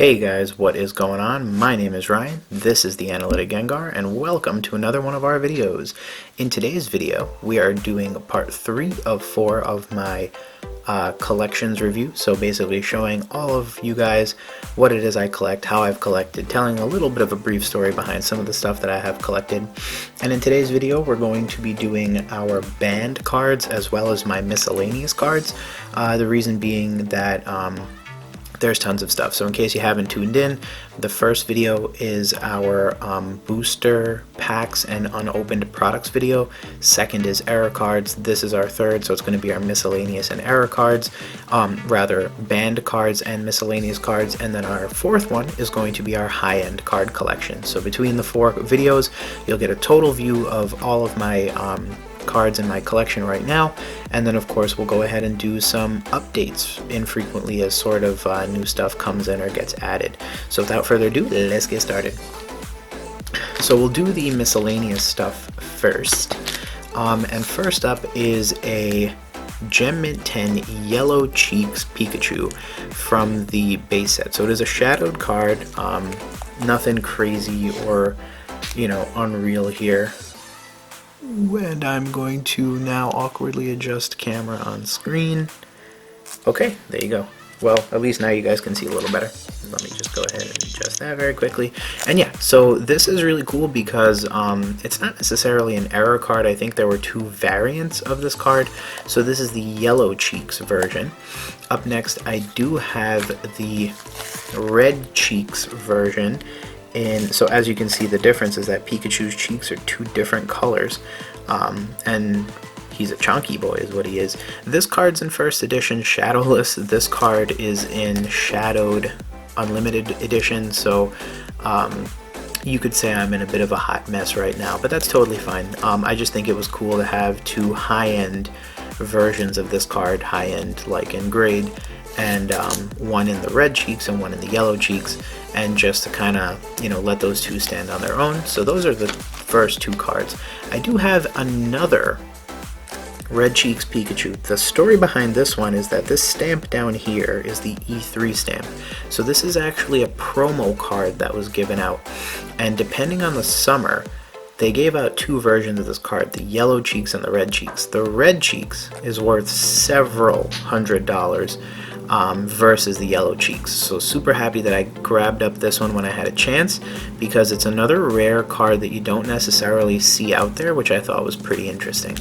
Hey guys, what is going on? My name is Ryan, this is the Analytic Gengar, and welcome to another one of our videos. In today's video, we are doing part 3 of 4 of my collections review, so basically showing all of you guys what it is I collect, how I've collected, telling a little bit of a brief story behind some of the stuff that I have collected. And in today's video, we're going to be doing our banned cards as well as my miscellaneous cards. The reason being that there's tons of stuff. So in case you haven't tuned in, the first video is our booster packs and unopened products video. Second is error cards. This is our third, so it's going to be our miscellaneous and error cards, rather banned cards and miscellaneous cards. And then our fourth one is going to be our high-end card collection. So between the 4 videos, you'll get a total view of all of my cards in my collection right now, and then of course we'll go ahead and do some updates infrequently as sort of new stuff comes in or gets added. So without further ado, let's get started. So we'll do the miscellaneous stuff first, and first up is a Gem Mint 10 Yellow Cheeks Pikachu from the base set. So it is a shadowed card, nothing crazy or unreal here. And I'm going to now awkwardly adjust camera on screen. Okay, there you go. Well, at least now you guys can see a little better. Let me just go ahead and adjust that very quickly. And yeah, so this is really cool because it's not necessarily an error card. I think there were 2 variants of this card. So this is the Yellow Cheeks version. Up next, I do have the Red Cheeks version. And so as you can see, the difference is that Pikachu's cheeks are 2 different colors, and he's a chunky boy is what he is. This card's in first edition shadowless. This card is in shadowed unlimited edition, so you could say I'm in a bit of a hot mess right now, but that's totally fine. I just think it was cool to have 2 high-end versions of this card, high-end like in grade, and one in the red cheeks and one in the yellow cheeks, and just to kind of let those 2 stand on their own. So those are the first 2 cards. I do have another Red Cheeks Pikachu. The story behind this one is that this stamp down here is the E3 stamp. So this is actually a promo card that was given out, and depending on the summer, they gave out 2 versions of this card, the Yellow Cheeks and the Red Cheeks. The Red Cheeks is worth several $100s versus the Yellow Cheeks. So super happy that I grabbed up this one when I had a chance, because it's another rare card that you don't necessarily see out there, which I thought was pretty interesting.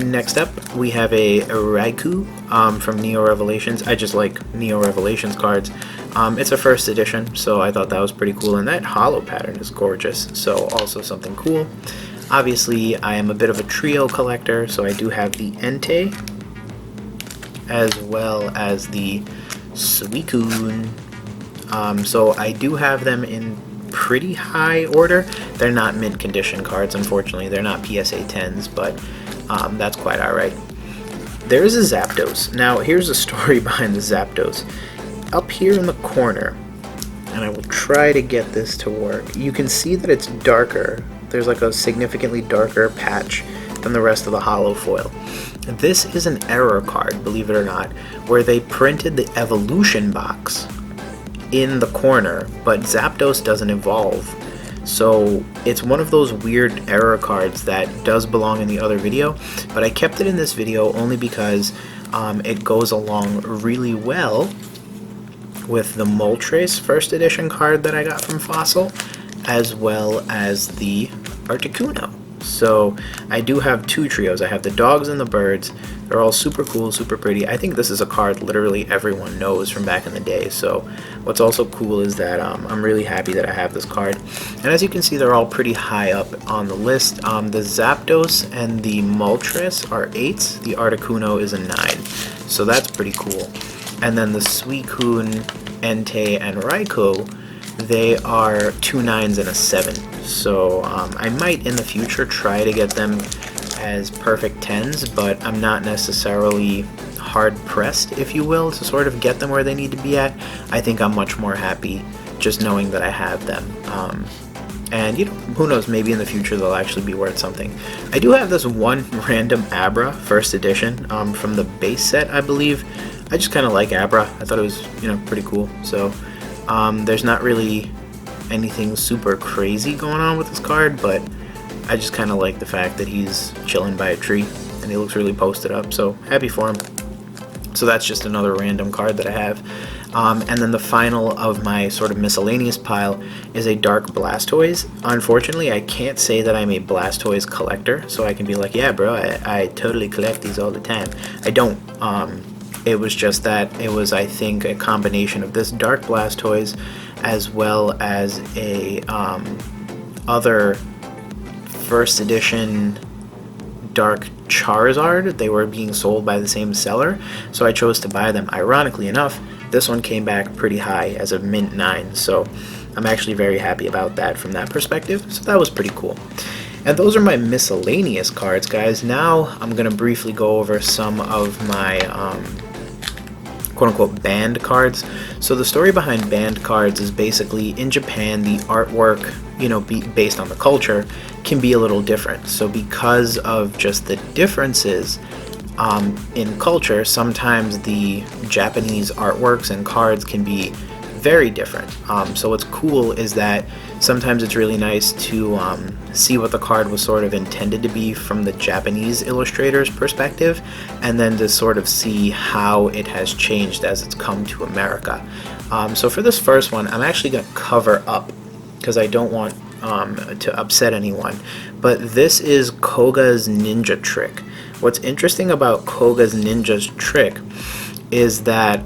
Next up, we have a Raikou from Neo Revelations. I just like Neo Revelations cards. It's a first edition, so I thought that was pretty cool, and that hollow pattern is gorgeous, so also something cool. Obviously, I am a bit of a trio collector, so I do have the Entei, as well as the Suicune. So I do have them in pretty high order. They're not mint condition cards, unfortunately. They're not PSA 10s, but that's quite alright. There is a Zapdos. Now, here's the story behind the Zapdos. Up here in the corner, and I will try to get this to work, you can see that it's darker. There's like a significantly darker patch than the rest of the hollow foil. This is an error card, believe it or not, where they printed the evolution box in the corner, but Zapdos doesn't evolve. So it's one of those weird error cards that does belong in the other video, but I kept it in this video only because it goes along really well with the Moltres first edition card that I got from Fossil, as well as the Articuno. So I do have 2 trios. I have the dogs and the birds. They're all super cool, super pretty. I think this is a card literally everyone knows from back in the day. So what's also cool is that I'm really happy that I have this card. And as you can see, they're all pretty high up on the list. The Zapdos and the Moltres are 8s. The Articuno is a 9. So that's pretty cool. And then the Suicune, Entei, and Raikou, they are 2 9s and a 7. So I might in the future try to get them as perfect 10s, but I'm not necessarily hard pressed, if you will, to sort of get them where they need to be at. I think I'm much more happy just knowing that I have them. And who knows, maybe in the future they'll actually be worth something. I do have this one random Abra first edition from the base set, I believe. I just kind of like Abra. I thought it was, pretty cool. So there's not really anything super crazy going on with this card, but I just kind of like the fact that he's chilling by a tree and he looks really posted up, so happy for him. So that's just another random card that I have. And then the final of my sort of miscellaneous pile is a Dark Blastoise. Unfortunately, I can't say that I'm a Blastoise collector, so I can be like, yeah bro, I totally collect these all the time. I don't. It was just that it was, I think, a combination of this Dark Blastoise as well as a other first edition Dark Charizard. They were being sold by the same seller, so I chose to buy them. Ironically enough, this one came back pretty high as a mint 9, so I'm actually very happy about that from that perspective, so that was pretty cool. And those are my miscellaneous cards, guys. Now I'm going to briefly go over some of my quote-unquote banned cards. So the story behind banned cards is basically, in Japan, the artwork, based on the culture, can be a little different. So because of just the differences in culture, sometimes the Japanese artworks and cards can be very different. So what's cool is that sometimes it's really nice to see what the card was sort of intended to be from the Japanese illustrator's perspective, and then to sort of see how it has changed as it's come to America. So for this first one, I'm actually going to cover up because I don't want to upset anyone, but this is Koga's Ninja Trick. What's interesting about Koga's Ninja's Trick is that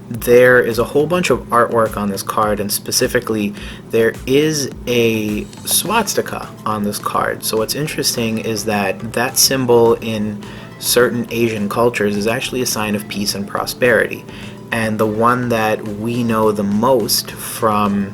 there is a whole bunch of artwork on this card, and specifically there is a swastika on this card. So what's interesting is that symbol in certain Asian cultures is actually a sign of peace and prosperity, and the one that we know the most from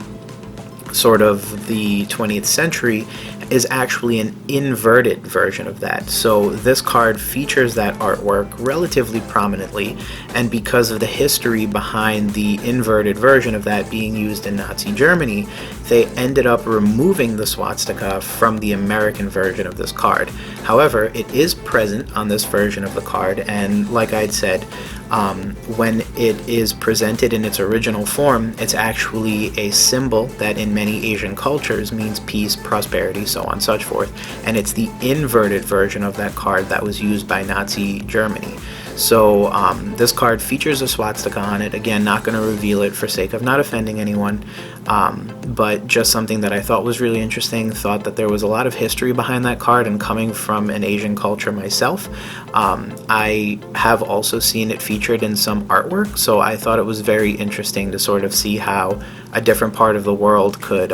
sort of the 20th century is actually an inverted version of that. So this card features that artwork relatively prominently, and because of the history behind the inverted version of that being used in Nazi Germany, they ended up removing the swastika from the American version of this card. However, it is present on this version of the card, and like I'd said, when it is presented in its original form, it's actually a symbol that in many Asian cultures means peace, prosperity, so on and so forth, and it's the inverted version of that card that was used by Nazi Germany. So this card features a swastika on it. Again, not going to reveal it for sake of not offending anyone, but just something that I thought was really interesting. Thought that there was a lot of history behind that card, and coming from an Asian culture myself, I have also seen it featured in some artwork, so I thought it was very interesting to sort of see how a different part of the world could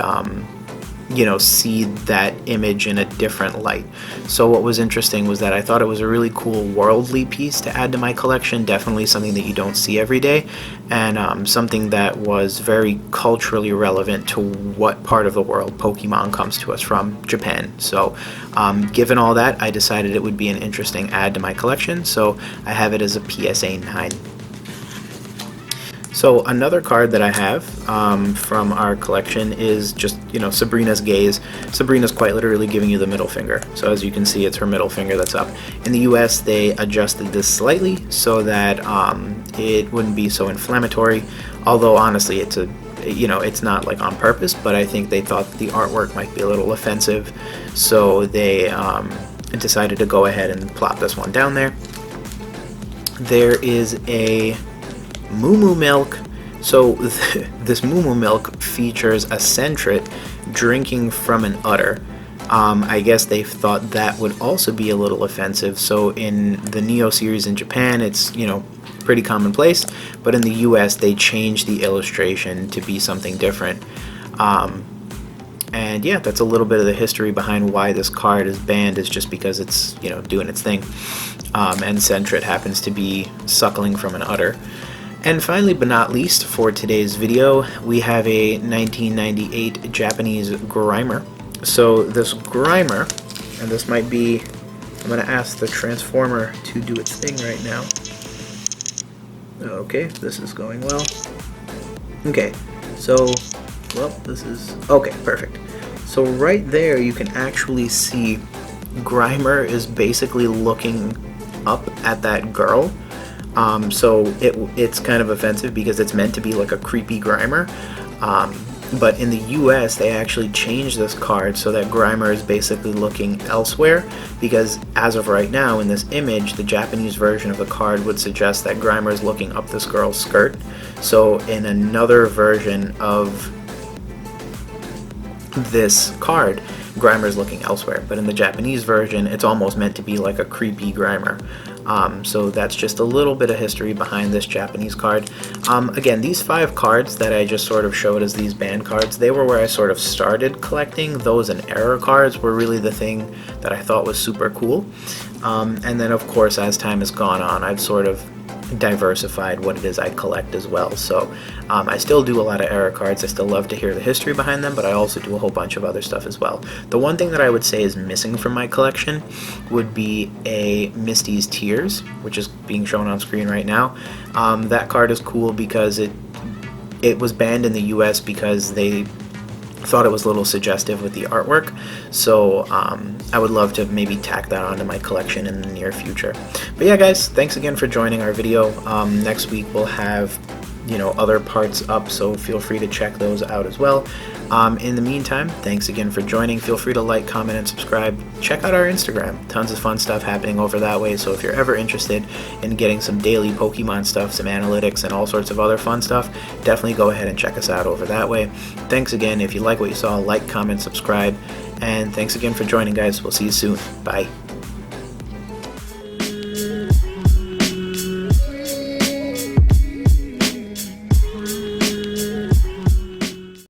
see that image in a different light. So what was interesting was that I thought it was a really cool worldly piece to add to my collection, definitely something that you don't see every day, and something that was very culturally relevant to what part of the world Pokemon comes to us from, Japan. So given all that, I decided it would be an interesting add to my collection, so I have it as a PSA 9. So another card that I have from our collection is just, Sabrina's Gaze. Sabrina's quite literally giving you the middle finger. So as you can see, it's her middle finger that's up. In the US, they adjusted this slightly so that it wouldn't be so inflammatory. Although honestly, it's not like on purpose, but I think they thought that the artwork might be a little offensive. So they decided to go ahead and plop this one down there. There is a Moo Moo Milk. So this Moo Moo Milk features a Sentret drinking from an udder. I guess they thought that would also be a little offensive. So in the Neo series in Japan, it's pretty commonplace, but in the US they changed the illustration to be something different. And yeah, that's a little bit of the history behind why this card is banned, is just because it's doing its thing, and Sentret happens to be suckling from an udder. And finally, but not least, for today's video, we have a 1998 Japanese Grimer. So this Grimer, and this might be, I'm going to ask the Transformer to do its thing right now. Okay, this is going well. Okay, so, well, this is, okay, perfect. So right there, you can actually see Grimer is basically looking up at that girl. So it's kind of offensive because it's meant to be like a creepy Grimer. But in the US, they actually changed this card so that Grimer is basically looking elsewhere, because as of right now, in this image, the Japanese version of the card would suggest that Grimer is looking up this girl's skirt. So in another version of this card, Grimer is looking elsewhere, but in the Japanese version, it's almost meant to be like a creepy Grimer. So that's just a little bit of history behind this Japanese card. Again, these 5 cards that I just sort of showed as these banned cards, they were where I sort of started collecting. Those and error cards were really the thing that I thought was super cool. And then of course, as time has gone on, I've sort of diversified what it is I collect as well. So I still do a lot of error cards. I still love to hear the history behind them, but I also do a whole bunch of other stuff as well. The one thing that I would say is missing from my collection would be a Misty's Tears, which is being shown on screen right now. That card is cool because it was banned in the US because they thought it was a little suggestive with the artwork, so I would love to maybe tack that onto my collection in the near future. But yeah, guys, thanks again for joining our video. Next week we'll have, you know, other parts up, so feel free to check those out as well. In the meantime, thanks again for joining. Feel free to like, comment, and subscribe. Check out our Instagram. Tons of fun stuff happening over that way, so if you're ever interested in getting some daily Pokemon stuff, some analytics, and all sorts of other fun stuff, definitely go ahead and check us out over that way. Thanks again. If you like what you saw, like, comment, subscribe, and thanks again for joining, guys. We'll see you soon. Bye.